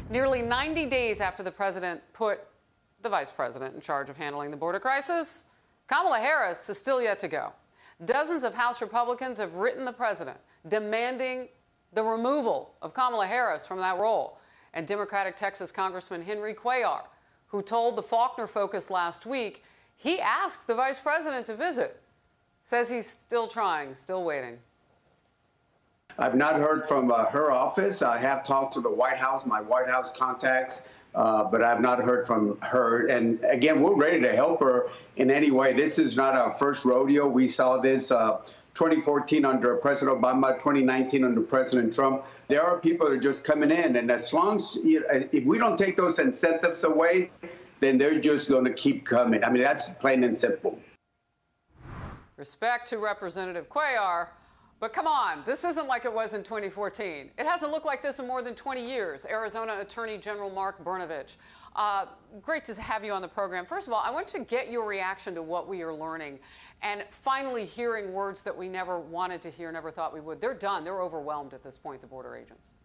Nearly 90 days after the president put the vice president in charge of handling the border crisis, Kamala Harris is still yet to go. Dozens of House Republicans have written the president demanding the removal of Kamala Harris from that role. And Democratic Texas Congressman Henry Cuellar, who told the Faulkner Focus last week he asked the vice president to visit, says he's still trying, still waiting. I've not heard from her office. I have talked to the White House, my White House contacts, but I've not heard from her. And again, we're ready to help her in any way. This is not our first rodeo. We saw this 2014 under President Obama, 2019 under President Trump. There are people that are just coming in, and as long as, if we don't take those incentives away, then they're just going to keep coming. I mean, that's plain and simple. Respect to Representative Cuellar, but come on, this isn't like it was in 2014. It hasn't looked like this in more than 20 years. Arizona Attorney General Mark Brnovich. Great to have you on the program. First of all, I want to get your reaction to what we are learning and finally hearing words that we never wanted to hear, never thought we would. They're done. They're overwhelmed at this point, the border agents.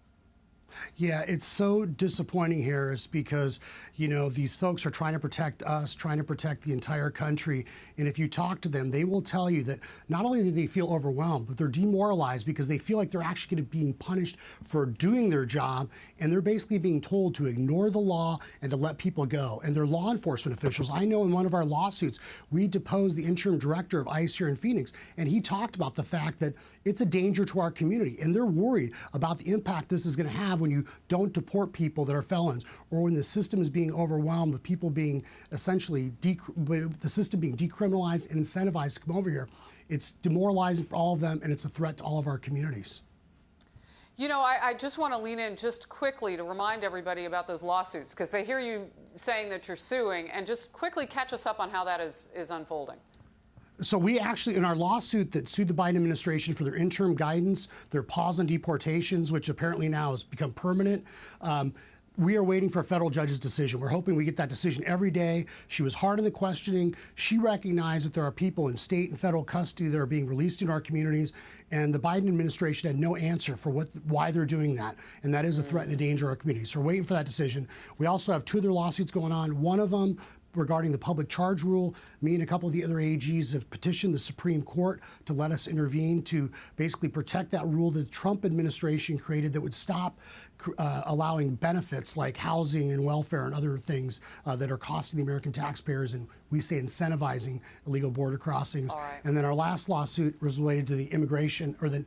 Yeah, it's so disappointing, Harris, because, you know, these folks are trying to protect us, trying to protect the entire country. And if you talk to them, they will tell you that not only do they feel overwhelmed, but they're demoralized because they feel like they're actually going to be being punished for doing their job. And they're basically being told to ignore the law and to let people go. And they're law enforcement officials. I know in one of our lawsuits, we deposed the interim director of ICE here in Phoenix, and he talked about the fact that it's a danger to our community. And they're worried about the impact this is going to have when you don't deport people that are felons, or when the system is being overwhelmed with people being essentially, the system being decriminalized and incentivized to come over here. It's demoralizing for all of them, and it's a threat to all of our communities. You know, I just want to lean in just quickly to remind everybody about those lawsuits, because they hear you saying that you're suing, and just quickly catch us up on how that is unfolding. So we actually, in our lawsuit that sued the Biden administration for their interim guidance, their pause on deportations, which apparently now has become permanent, we are waiting for a federal judge's decision. We're hoping we get that decision every day. She was hard in the questioning. She recognized that there are people in state and federal custody that are being released in our communities, and the Biden administration had no answer for why they're doing that, and that is a threat and a danger to our community. So we're waiting for that decision. We also have two other lawsuits going on. One of them regarding the public charge rule. Me and a couple of the other AGs have petitioned the Supreme Court to let us intervene to basically protect that rule that the Trump administration created that would stop allowing benefits like housing and welfare and other things that are costing the American taxpayers, and we say incentivizing illegal border crossings. Right. And then our last lawsuit was related to the immigration or the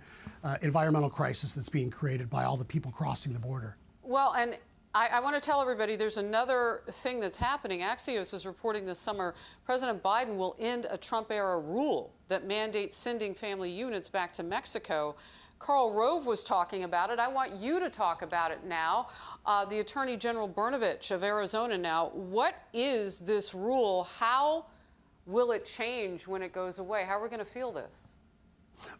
environmental crisis that's being created by all the people crossing the border. Well, and I want to tell everybody there's another thing that's happening. Axios is reporting this summer President Biden will end a Trump-era rule that mandates sending family units back to Mexico. Karl Rove was talking about it. I want you to talk about it now. The Attorney General Brnovich of Arizona now. What is this rule? How will it change when it goes away? How are we going to feel this?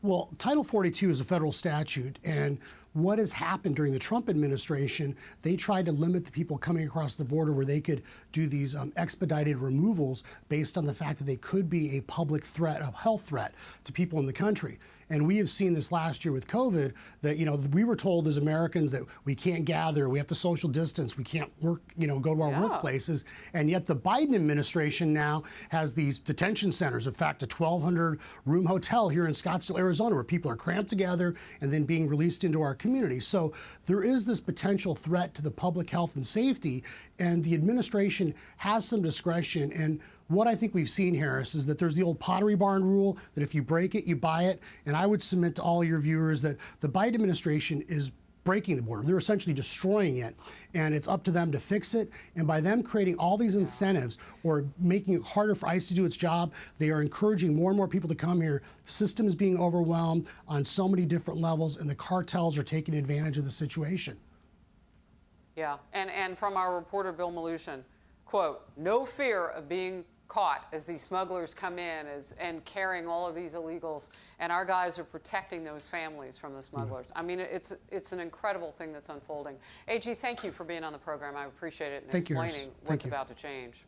Well, Title 42 is a federal statute, and what has happened during the Trump administration, they tried to limit the people coming across the border where they could do these expedited removals based on the fact that they could be a public threat, a health threat to people in the country. And we have seen this last year with COVID that, you know, we were told as Americans that we can't gather, we have to social distance, we can't work, you know, go to our workplaces. And yet the Biden administration now has these detention centers. In fact, a 1,200 room hotel here in Scottsdale, Arizona, where people are cramped together and then being released into our community. So there is this potential threat to the public health and safety, and the administration has some discretion. And what I think we've seen, Harris, is that there's the old Pottery Barn rule that if you break it, you buy it. And I would submit to all your viewers that the Biden administration is breaking the border. They're essentially destroying it, and it's up to them to fix it. And by them creating all these incentives or making it harder for ICE to do its job, they are encouraging more and more people to come here. The system is being overwhelmed on so many different levels, and the cartels are taking advantage of the situation. Yeah, and from our reporter, Bill Malushin, quote, no fear of being caught as these smugglers come in and carrying all of these illegals, and our guys are protecting those families from the smugglers. I mean, it's an incredible thing that's unfolding. AG, thank you for being on the program. I appreciate it and explaining what's about to change.